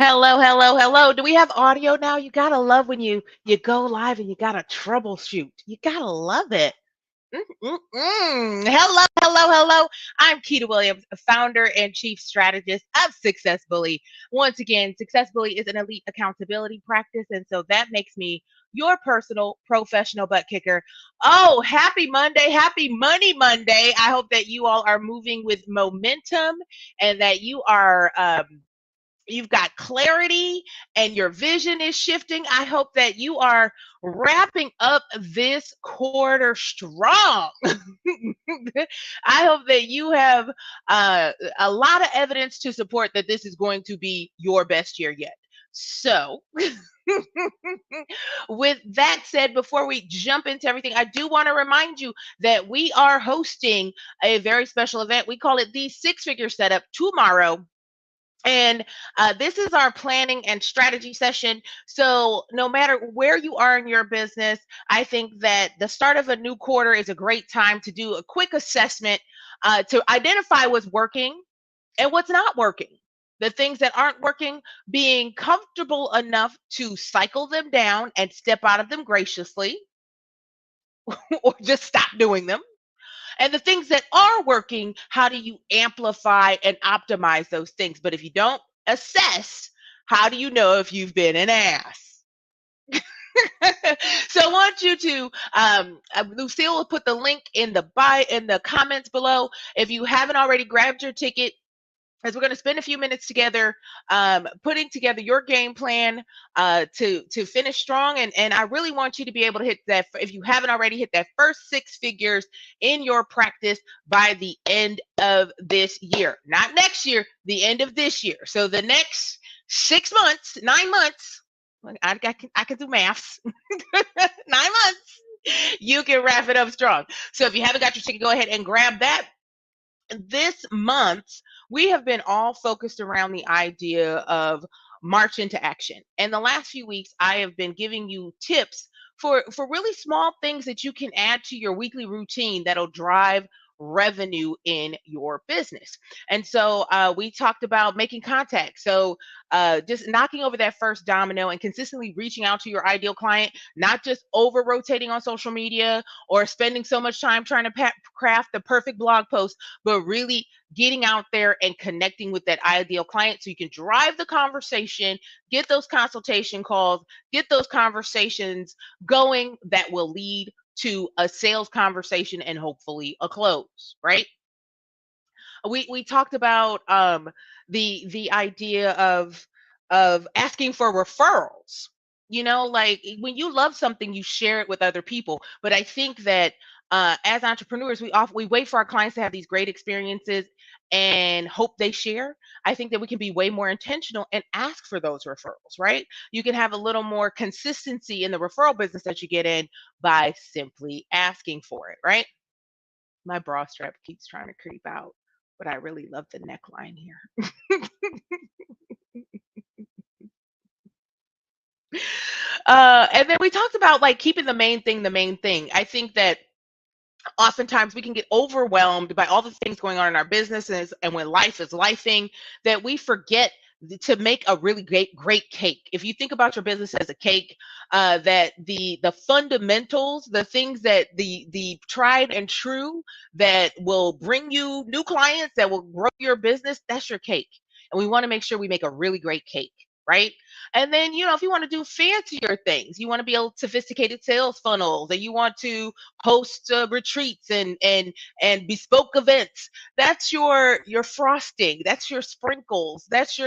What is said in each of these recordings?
Hello, hello, hello. Do we have audio now? You gotta love when you go live and you gotta troubleshoot. You gotta love it. Hello, hello, hello. I'm Keita Williams, founder and chief strategist of Success Bully. Once again, Success Bully is an elite accountability practice, and so that makes me your personal professional butt kicker. Oh, happy Monday, happy Money Monday. I hope that you all are moving with momentum and that you've got clarity and your vision is shifting. I hope that you are wrapping up this quarter strong. I hope that you have a lot of evidence to support that this is going to be your best year yet. So, with that said, before we jump into everything, I do want to remind you that we are hosting a very special event. We call it the Six Figure Setup tomorrow, and this is our planning and strategy session. So, no matter where you are in your business, I think that the start of a new quarter is a great time to do a quick assessment to identify what's working and what's not working. The things that aren't working, being comfortable enough to cycle them down and step out of them graciously or just stop doing them. And the things that are working, how do you amplify and optimize those things? But if you don't assess, how do you know if you've been an ass? So I want you to Lucille will put the link in the comments below. If you haven't already grabbed your ticket, as we're going to spend a few minutes together putting together your game plan to finish strong, and I really want you to be able to hit that, if you haven't already, hit that first six figures in your practice by the end of this year, not next year, the end of this year. So the next 6 months, 9 months, I can do maths. 9 months, you can wrap it up strong. So if you haven't got your ticket, go ahead and grab that. This month, we have been all focused around the idea of march into action. And the last few weeks, I have been giving you tips for really small things that you can add to your weekly routine that'll drive revenue in your business. And so we talked about making contact. So just knocking over that first domino and consistently reaching out to your ideal client, not just over rotating on social media or spending so much time trying to craft the perfect blog post, but really getting out there and connecting with that ideal client so you can drive the conversation, get those consultation calls, get those conversations going that will lead to a sales conversation and hopefully a close, right? We talked about the idea of asking for referrals. Like when you love something, you share it with other people. But I think that as entrepreneurs, we wait for our clients to have these great experiences and hope they share. I think that we can be way more intentional and ask for those referrals, right? You can have a little more consistency in the referral business that you get in by simply asking for it, right? My bra strap keeps trying to creep out, but I really love the neckline here. And then we talked about like keeping the main thing the main thing. I think that oftentimes we can get overwhelmed by all the things going on in our businesses and when life is lifing, that we forget to make a really great cake. If you think about your business as a cake, that the fundamentals, the things that the tried and true that will bring you new clients, that will grow your business, that's your cake. And we want to make sure we make a really great cake, right? And then, if you want to do fancier things, you want to be able sophisticated sales funnels, and you want to host retreats and bespoke events. That's your frosting. That's your sprinkles. That's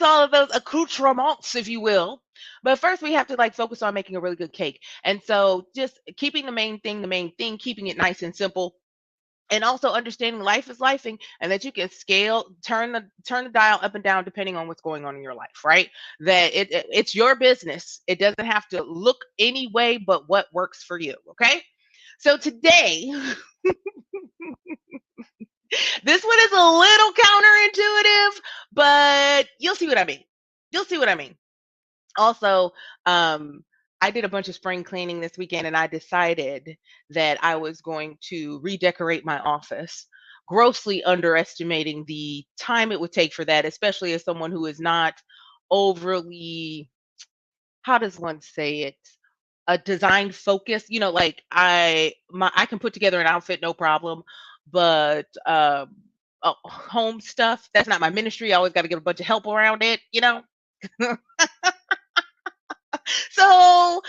all of those accoutrements, if you will. But first, we have to like focus on making a really good cake. And so, just keeping the main thing, keeping it nice and simple, and also understanding life is lifing, and that you can scale, turn the dial up and down depending on what's going on in your life, right? That it's your business. It doesn't have to look any way but what works for you. Okay. So today, this one is a little counterintuitive, but you'll see what I mean. You'll see what I mean. Also, I did a bunch of spring cleaning this weekend, and I decided that I was going to redecorate my office. grossly underestimating the time it would take for that, especially as someone who is not overly, how does one say it? A design focus, like I can put together an outfit no problem, but home stuff, that's not my ministry. I always got to get a bunch of help around it. So,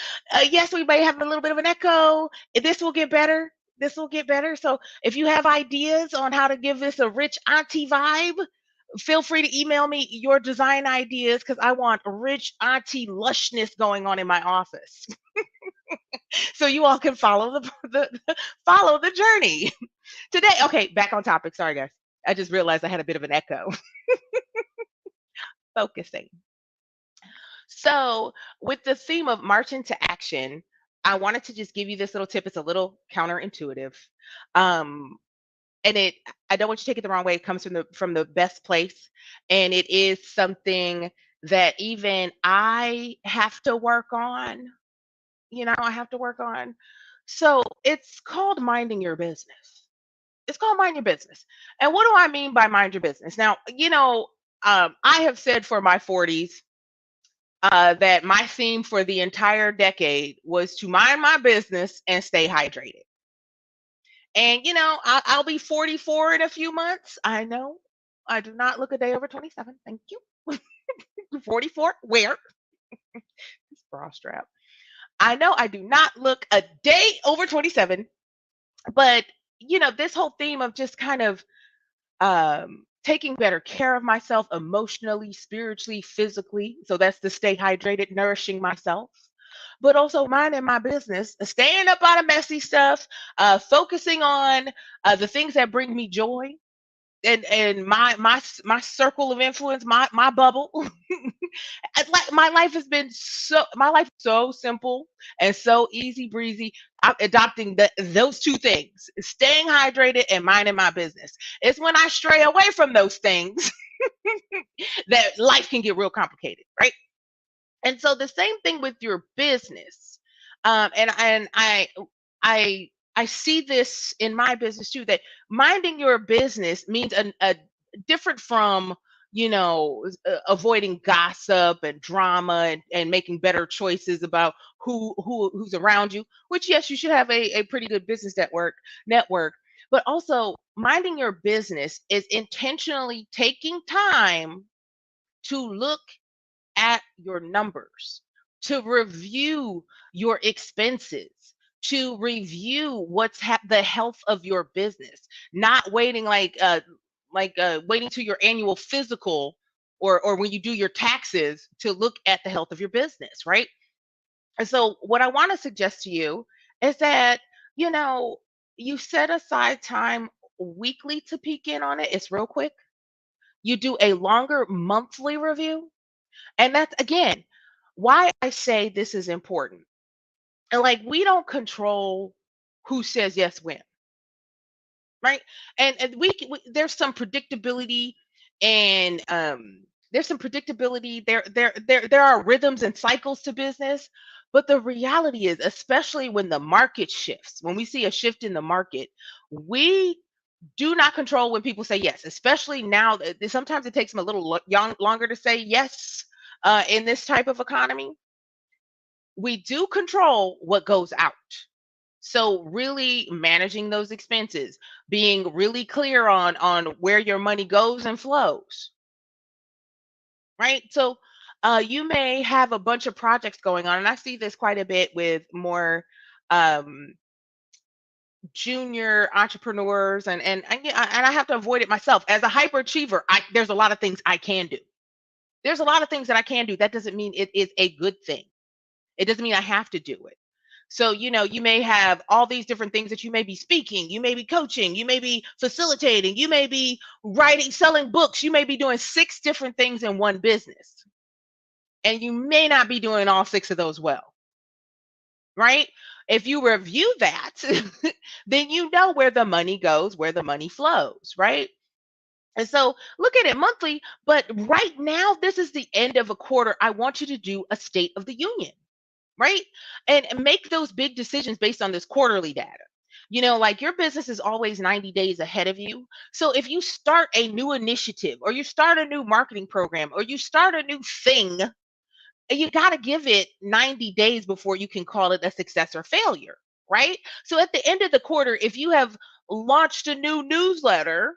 yes, we may have a little bit of an echo. This will get better. This will get better. So, if you have ideas on how to give this a rich auntie vibe, feel free to email me your design ideas because I want rich auntie lushness going on in my office. So you all can follow follow the journey. Today, okay, back on topic. Sorry, guys. I just realized I had a bit of an echo. Focusing. So, with the theme of march into action, I wanted to just give you this little tip. It's a little counterintuitive. Um, and I don't want you to take it the wrong way. It comes from the best place. And it is something that even I have to work on. I have to work on. So it's called minding your business. It's called mind your business. And what do I mean by mind your business? Now, I have said for my 40s that my theme for the entire decade was to mind my business and stay hydrated. And, I'll be 44 in a few months. I know I do not look a day over 27. Thank you. 44? Where? This bra strap. I know I do not look a day over 27, but, this whole theme of just kind of taking better care of myself emotionally, spiritually, physically. So that's to stay hydrated, nourishing myself, but also minding my business, staying up out of messy stuff, focusing on the things that bring me joy. And my circle of influence, my bubble. Like my life is so simple and so easy breezy. I'm adopting those two things: staying hydrated and minding my business. It's when I stray away from those things that life can get real complicated, right? And so the same thing with your business. And I see this in my business too. That minding your business means a different from avoiding gossip and drama and making better choices about who's around you. Which, yes, you should have a pretty good business network. But also minding your business is intentionally taking time to look at your numbers, to review your expenses, to review the health of your business, not waiting waiting to your annual physical or when you do your taxes to look at the health of your business, right? And so what I want to suggest to you is that, you know, you set aside time weekly to peek in on it. It's real quick. You do a longer monthly review, and that's again why I say this is important. And like we don't control who says yes when, right? And there's some predictability and there's some predictability there are rhythms and cycles to business, but the reality is, especially when the market shifts, when we see a shift in the market, we do not control when people say yes, especially now. Sometimes it takes them a little longer to say yes in this type of economy. We do control what goes out. So really managing those expenses, being really clear on where your money goes and flows, right? So you may have a bunch of projects going on, and I see this quite a bit with more um, junior entrepreneurs, and I have to avoid it myself as a hyperachiever. There's a lot of things I can do. There's a lot of things that I can do. That doesn't mean it is a good thing. It doesn't mean I have to do it. So, you may have all these different things that you may be speaking, you may be coaching, you may be facilitating, you may be writing, selling books, you may be doing 6 different things in one business. And you may not be doing all 6 of those well, right? If you review that, then you know where the money goes, where the money flows, right? And so look at it monthly, but right now, this is the end of a quarter. I want you to do a state of the union, right? And make those big decisions based on this quarterly data. Like your business is always 90 days ahead of you. So if you start a new initiative or you start a new marketing program or you start a new thing, you got to give it 90 days before you can call it a success or failure, right? So at the end of the quarter, if you have launched a new newsletter,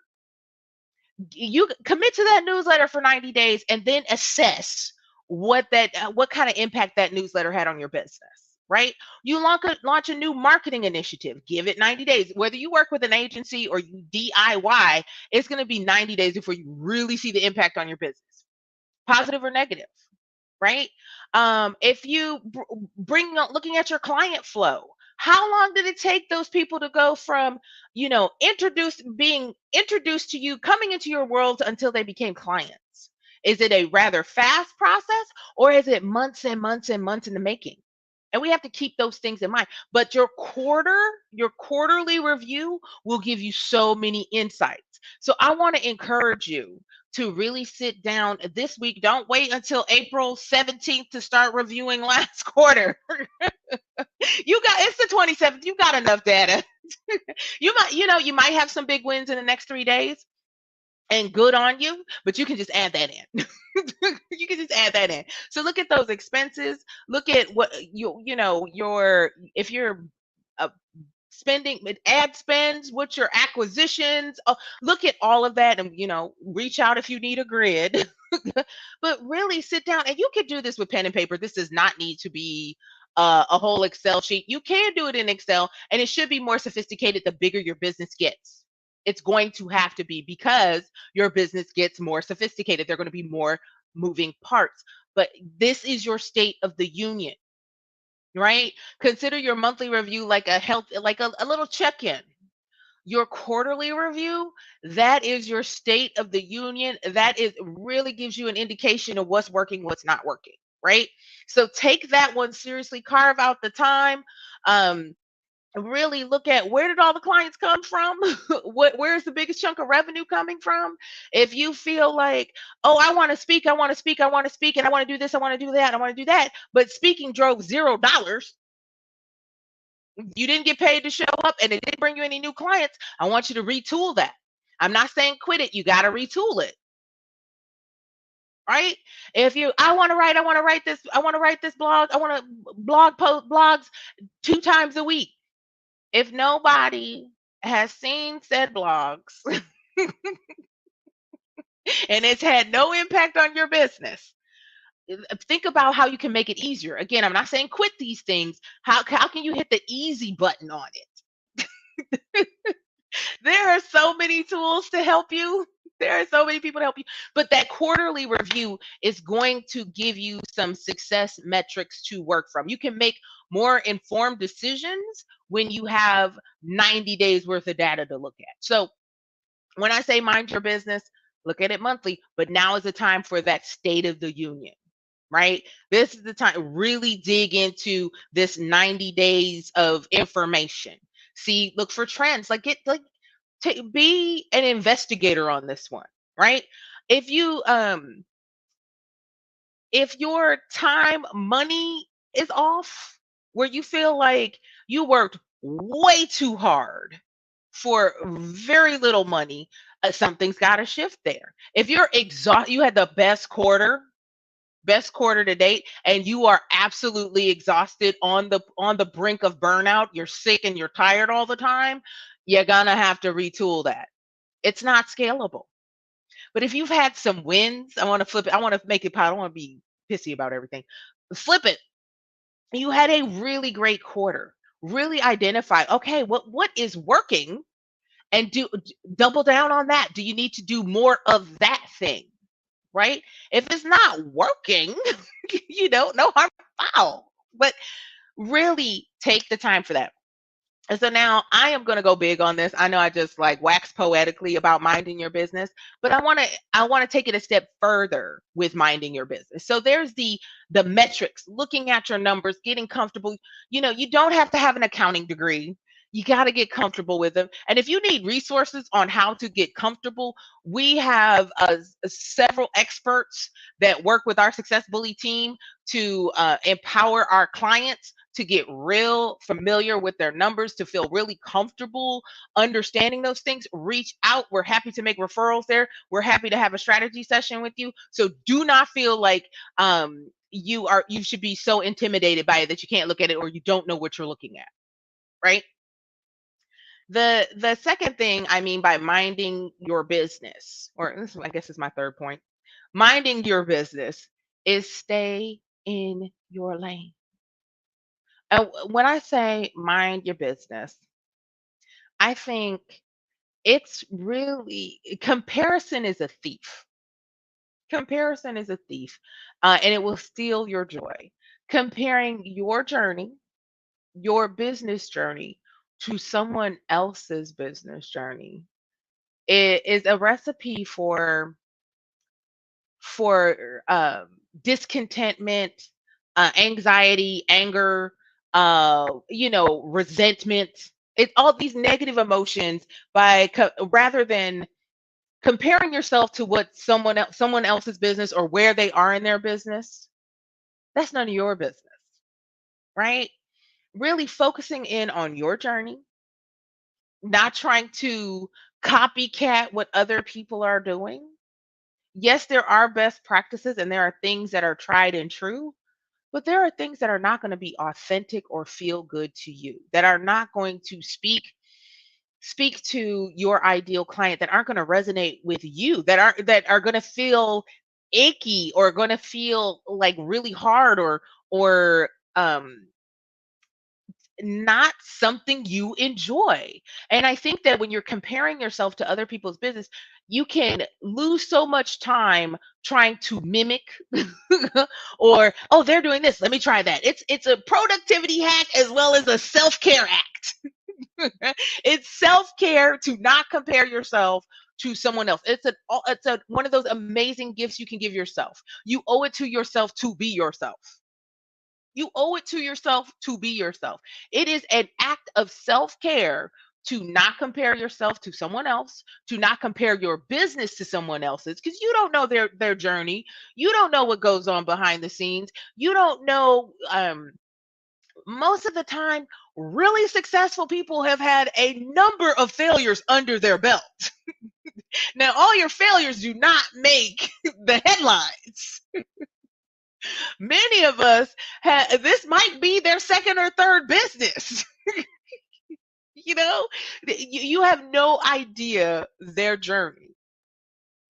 you commit to that newsletter for 90 days and then assess what kind of impact that newsletter had on your business, right? You launch a new marketing initiative, give it 90 days. Whether you work with an agency or you DIY, it's going to be 90 days before you really see the impact on your business, positive or negative, right? If you bring looking at your client flow, how long did it take those people to go from, being introduced to you, coming into your world until they became clients? Is it a rather fast process or is it months and months and months in the making? And we have to keep those things in mind. But your quarterly review will give you so many insights. So I want to encourage you to really sit down this week. Don't wait until April 17th to start reviewing last quarter. It's the 27th. You got enough data. You might have some big wins in the next 3 days. And good on you, but you can just add that in. You can just add that in. So look at those expenses. Look at what your if you're uh, spending with ad spends, what's your acquisitions. Look at all of that, and reach out if you need a grid. But really sit down, and you can do this with pen and paper. This does not need to be a whole Excel sheet. You can do it in Excel, and it should be more sophisticated the bigger your business gets. It's going to have to be because your business gets more sophisticated. There are going to be more moving parts. But this is your state of the union, right? Consider your monthly review like a little check-in. Your quarterly review, that is your state of the union. That is really gives you an indication of what's working, what's not working, right? So take that one seriously, carve out the time. Really look at where did all the clients come from. Where's the biggest chunk of revenue coming from? If you feel like, oh, I want to speak, I want to speak, I want to speak, and I want to do this, I want to do that, I want to do that, but speaking drove $0, you didn't get paid to show up and it didn't bring you any new clients, I want you to retool that. I'm not saying quit it, you got to retool it, right? If you I want to write this blog, I want to blog post blogs 2 times a week. If nobody has seen said blogs and it's had no impact on your business, think about how you can make it easier. Again, I'm not saying quit these things. How can you hit the easy button on it? There are so many tools to help you. There are so many people to help you. But that quarterly review is going to give you some success metrics to work from. You can make more informed decisions when you have 90 days worth of data to look at. So when I say mind your business, look at it monthly, but now is the time for that state of the union, right? This is the time really dig into this 90 days of information. See, look for trends. Be an investigator on this one, right? If you if your time money is off, where you feel like you worked way too hard for very little money, something's got to shift there. If you're exhausted, you had the best quarter to date, and you are absolutely exhausted on the brink of burnout, you're sick and you're tired all the time, you're gonna have to retool that. It's not scalable. But if you've had some wins, I want to flip it. I want to make it. I don't want to be pissy about everything. Flip it. You had a really great quarter. Really identify. Okay, what is working, and double down on that. Do you need to do more of that thing? Right? If it's not working, no harm, foul. But really take the time for that. And so now I am going to go big on this. I know I just like wax poetically about minding your business, but I want to take it a step further with minding your business. So there's the metrics, looking at your numbers, getting comfortable. You don't have to have an accounting degree. You got to get comfortable with them. And if you need resources on how to get comfortable, we have several experts that work with our Success Bully team to empower our clients to get real familiar with their numbers, to feel really comfortable understanding those things, reach out. We're happy to make referrals there. We're happy to have a strategy session with you. So do not feel like you should be so intimidated by it that you can't look at it or you don't know what you're looking at, right? The second thing I mean by minding your business, or this I guess is my third point, minding your business is stay in your lane. And when I say mind your business, I think it's really comparison is a thief. Comparison is a thief, and it will steal your joy. Comparing your journey, your business journey, to someone else's business journey, it is a recipe for discontentment, anxiety, anger, resentment. It's all these negative emotions rather than comparing yourself to what someone else's business or where they are in their business. That's none of your business, right? Really focusing in on your journey, not trying to copycat what other people are doing. Yes, there are best practices and there are things that are tried and true, but there are things that are not going to be authentic or feel good to you, that are not going to speak to your ideal client, that aren't going to resonate with you, that are going to feel icky or going to feel like really hard or not something you enjoy. And I think that when you're comparing yourself to other people's business, you can lose so much time trying to mimic or oh they're doing this, let me try that. It's a productivity hack as well as a self-care act. It's self-care to not compare yourself to someone else. It's a one of those amazing gifts you can give yourself. You owe it to yourself to be yourself. You owe it to yourself to be yourself. It is an act of self care to not compare yourself to someone else, to not compare your business to someone else's, because you don't know their journey. You don't know what goes on behind the scenes. You don't know. Most of the time, really successful people have had a number of failures under their belt. Now, all your failures do not make the headlines. Many of us this might be their second or third business. you know, you have no idea their journey.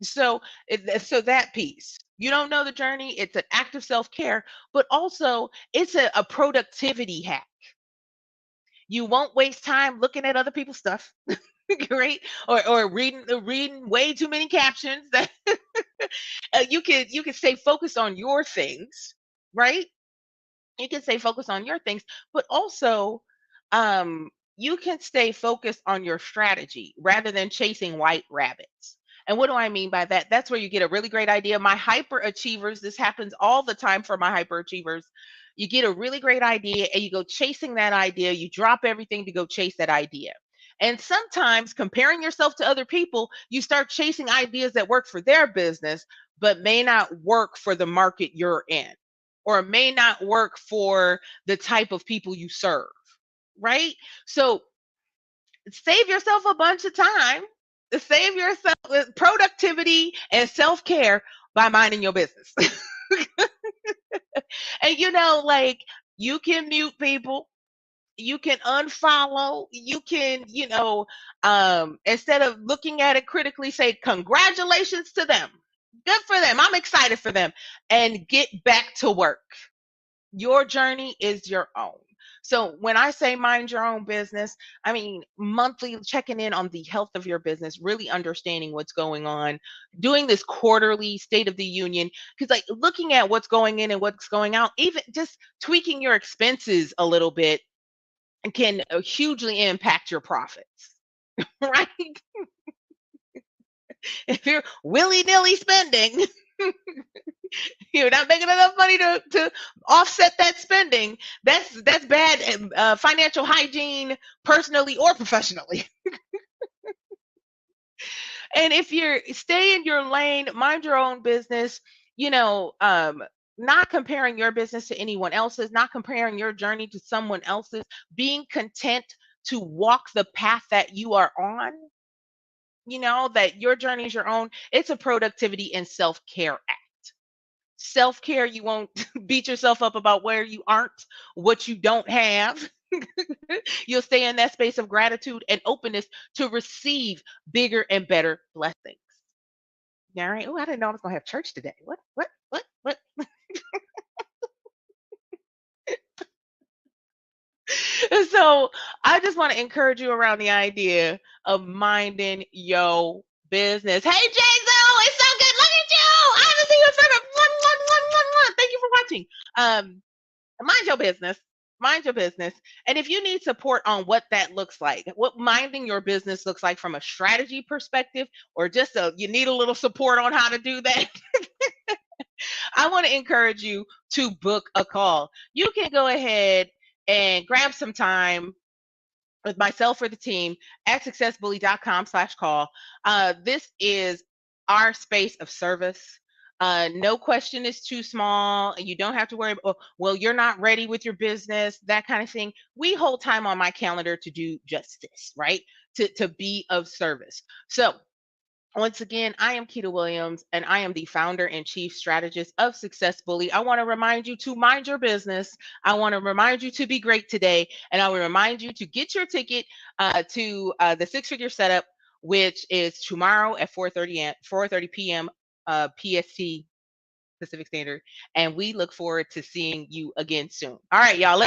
So that piece, you don't know the journey. It's an act of self-care, but also it's a productivity hack. You won't waste time looking at other people's stuff, right? Or reading way too many captions. That you can stay focused on your things, right? You can stay focused on your things, but also you can stay focused on your strategy rather than chasing white rabbits. And what do I mean by that? That's where you get a really great idea. My hyperachievers, this happens all the time for my hyperachievers. You get a really great idea and you go chasing that idea. You drop everything to go chase that idea. And sometimes comparing yourself to other people, you start chasing ideas that work for their business, but may not work for the market you're in or may not work for the type of people you serve, right? So save yourself a bunch of time, save yourself productivity and self-care by minding your business. And like you can mute people, you can unfollow, you can, instead of looking at it critically, say congratulations to them. Good for them. I'm excited for them. And get back to work. Your journey is your own. So when I say mind your own business, I mean monthly checking in on the health of your business, really understanding what's going on, doing this quarterly state of the union, because like looking at what's going in and what's going out, even just tweaking your expenses a little bit can hugely impact your profits, right? If you're willy-nilly spending, you're not making enough money to offset that spending. That's bad financial hygiene, personally or professionally. And if you're stay in your lane, mind your own business, you know, not comparing your business to anyone else's, not comparing your journey to someone else's, being content to walk the path that you are on, that your journey is your own. It's a productivity and self-care act. Self-care, you won't beat yourself up about where you aren't, what you don't have. You'll stay in that space of gratitude and openness to receive bigger and better blessings. All right. Oh, I didn't know I was gonna have church today. What? What? What? What? So I just want to encourage you around the idea of minding your business. Hey, Jazo, it's so good. Look at you. I haven't seen you in forever. Thank you for watching. Mind your business. Mind your business. And if you need support on what that looks like, what minding your business looks like from a strategy perspective, or just you need a little support on how to do that, I want to encourage you to book a call. You can go ahead and grab some time with myself or the team at successbully.com/call. This is our space of service. No question is too small. You don't have to worry about, well, you're not ready with your business, that kind of thing. We hold time on my calendar to do just this, right? To be of service. So once again, I am Keita Williams, and I am the founder and chief strategist of Success Bully. I want to remind you to mind your business. I want to remind you to be great today, and I will remind you to get your ticket to the Six Figure Setup, which is tomorrow at 4:30 p.m. PST Pacific Standard, and we look forward to seeing you again soon. All right, y'all.